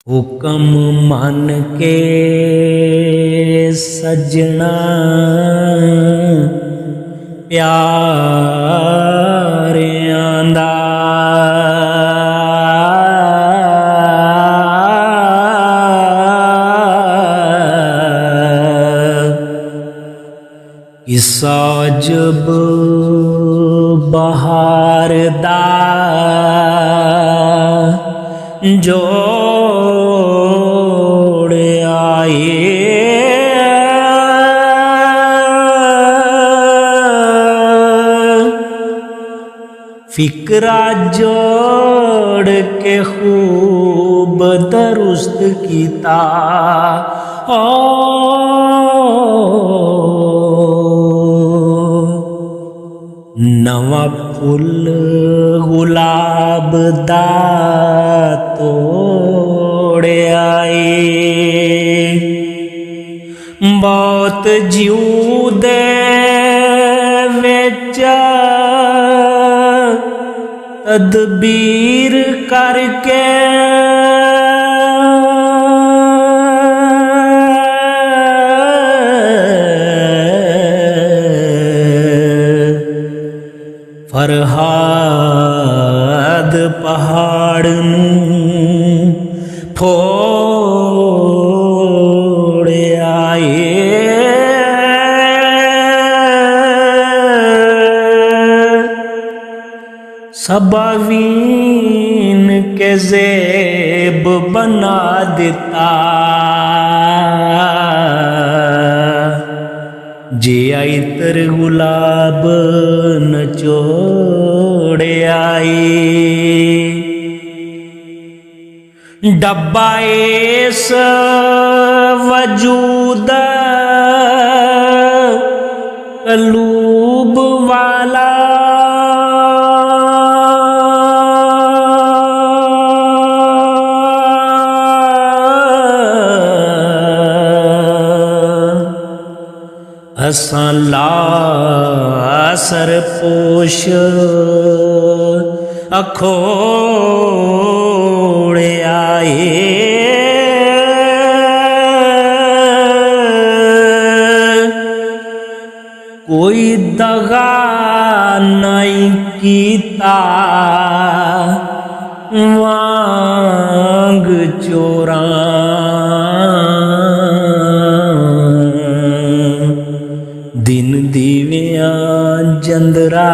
हुक्म मन के सजना प्यारियां दा किस्सा जब बहार दा जोड़ आए फिक्रा जोड़ के खूब दुरुस्त कीता नवा फुल गुलाब दा तोड़ आए बहुत जीव दे विच तदबीर करके फरहाद पहाड़ नूं फोड़ आए सबावीन के ज़ेब बना दिता जे इतर गुलाब नचोड़ आई डब्बा इस वजूद कलूब वाला असां लासर पोश अखोड़ आए कोई दगा नहीं कीता वांग चोरां दिन दीवियां जंदरा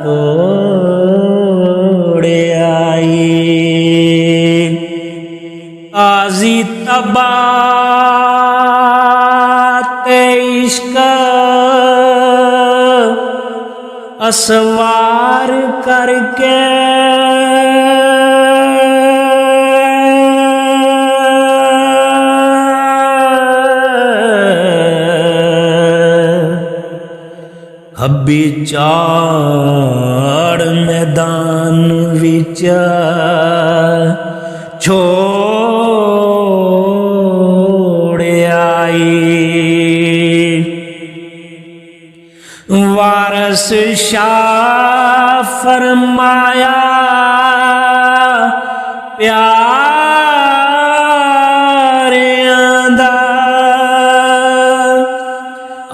तोड़ आई आजी तबा ते इश्क असवार करके खब्बी चाड़ मैदान विच छोड़ आई वारस शाह फरमाया प्यारियां दा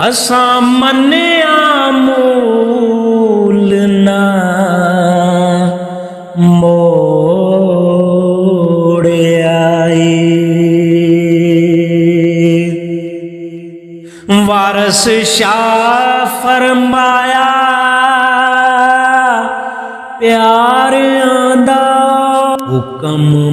असां मन्निया मूल ना मोड़ आई वारस शाह फरमाया प्यारियां दा हुक्म